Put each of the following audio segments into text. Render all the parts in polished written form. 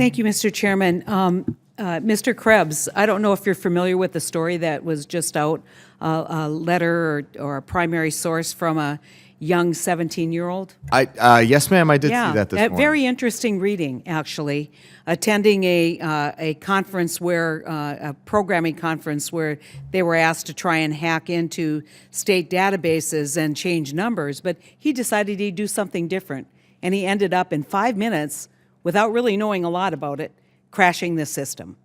Thank you, Mr. Chairman. Mr. Krebs, I don't know if you're familiar with the story that was just out, a letter or a primary source from a young 17-year-old. Yes, ma'am, I did see that this morning. Very interesting reading, actually. Attending a conference where, a programming conference where they were asked to try and hack into state databases and change numbers, but he decided he'd do something different. And he ended up in 5 minutes, without really knowing a lot about it, crashing the system.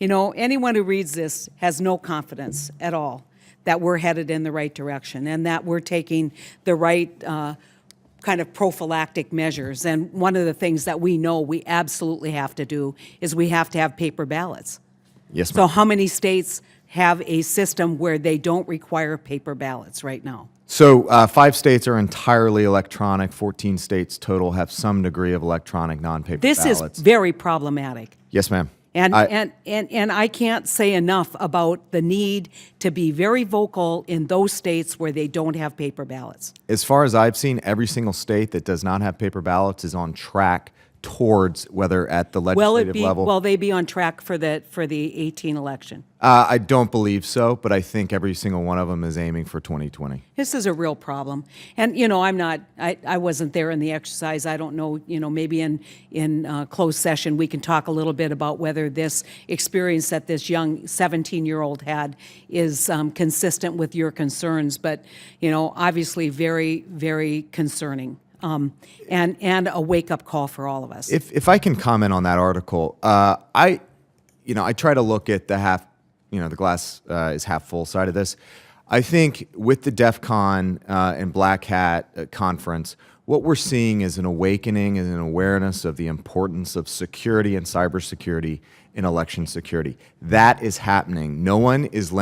You know, anyone who reads this has no confidence at all that we're headed in the right direction and that we're taking the right kind of prophylactic measures. And one of the things that we know we absolutely have to do is we have to have paper ballots. Yes, So ma'am. how many states have a system where they don't require paper ballots right now? So 5 states are entirely electronic. 14 states total have some degree of electronic non-paper This ballots. is very problematic. Yes, ma'am. And I can't say enough about the need to be very vocal in those states where they don't have paper ballots. As far as I've seen, every single state that does not have paper ballots is on track towards whether at the legislative level. Will they be on track for the 18 election? I don't believe so, but I think every single one of them is aiming for 2020. This is a real problem. And, you know, I wasn't there in the exercise. I don't know, you know, maybe in closed session we can talk a little bit about whether this experience that this young 17-year-old had is consistent with your concerns. But, you know, obviously very, very concerning. And a wake-up call for all of us. If I can comment on that article, I try to look at the glass is half full side of this. I think with the DEF CON and Black Hat conference, what we're seeing is an awakening and an awareness of the importance of security and cybersecurity in election security. That is happening. No one is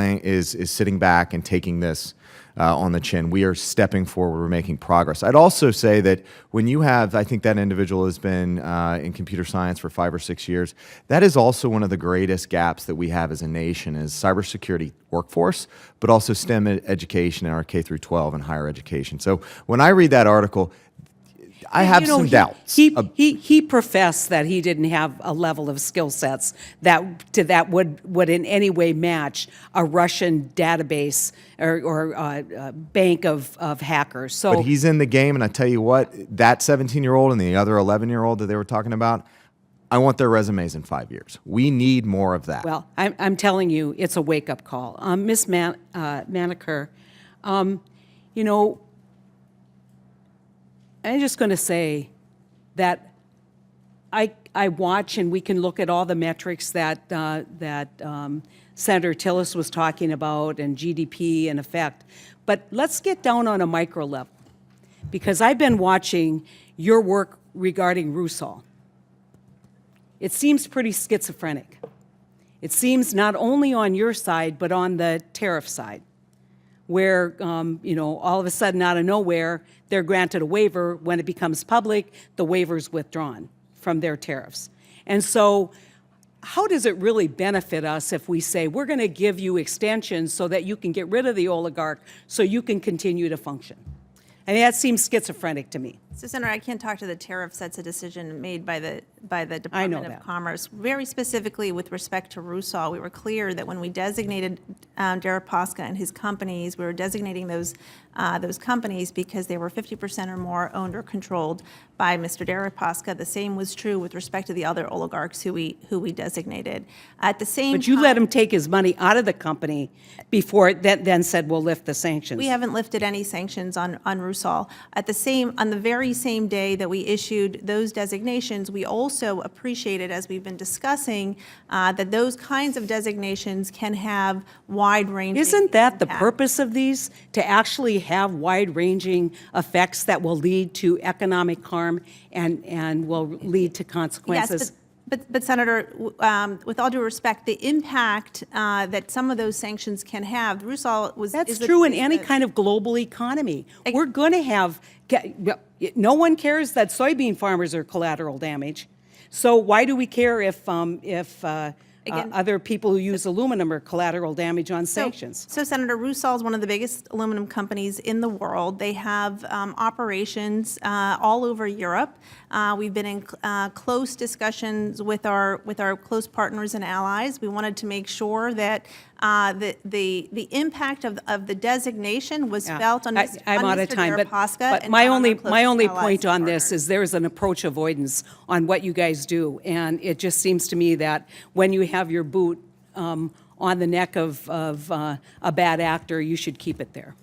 sitting back and taking this on the chin. We are stepping forward. We're making progress. I'd also say that when you have, I think that individual has been in computer science for 5 or 6 years. That is also one of the greatest gaps that we have as a nation is cybersecurity workforce, but also STEM education in our K through 12 and higher education. So when I read that article, I have some doubts. He professed that he didn't have a level of skill sets that would in any way match a Russian database or bank of hackers. So, but he's in the game, and I tell you what, that 17-year-old and the other 11-year-old that they were talking about, I want their resumes in 5 years. We need more of that. Well, I'm telling you, it's a wake-up call. Ms. Maneker, you know, I'm just going to say that I watch, and we can look at all the metrics that Senator Tillis was talking about and GDP and effect, but let's get down on a micro level, because I've been watching your work regarding Rusal. It seems pretty schizophrenic. It seems not only on your side, but on the tariff side, where, you know, all of a sudden, out of nowhere, they're granted a waiver. When it becomes public, the waiver's withdrawn from their tariffs. And so how does it really benefit us if we say, we're going to give you extensions so that you can get rid of the oligarch so you can continue to function? I mean, that seems schizophrenic to me. So, Senator, I can't talk to the tariffs. That's a decision made by the Department of Commerce. Very specifically with respect to Rusal, we were clear that when we designated Deripaska and his companies, we were designating those companies because they were 50% or more owned or controlled by Mr. Deripaska. The same was true with respect to the other oligarchs who we designated. At the same But you let him take his money out of the company before it then said we'll lift the sanctions. We haven't lifted any sanctions on Rusal. On the very same day that we issued those designations, we also appreciated, as we've been discussing, that those kinds of designations can have wide-ranging Isn't that the impact. purpose of these? To actually have wide-ranging effects that will lead to economic harm and will lead to consequences? Yes, but Senator, with all due respect, the impact that some of those sanctions can have, Rusal was... That's true in any kind of global economy. We're going to have... No one cares that soybean farmers are collateral damage. So why do we care if other people who use aluminum are collateral damage on sanctions? So Senator, Rusal is one of the biggest aluminum companies in the world. They have operations all over Europe. We've been in close discussions with our close partners and allies. We wanted to make sure that the impact of the designation was felt on Mr. I'm out of time, Deripaska but and my not on our only, close my only allies point and on this partners. is there is an approach avoidance on what you guys do. And it just seems to me that when you have your boot on the neck of a bad actor, you should keep it there.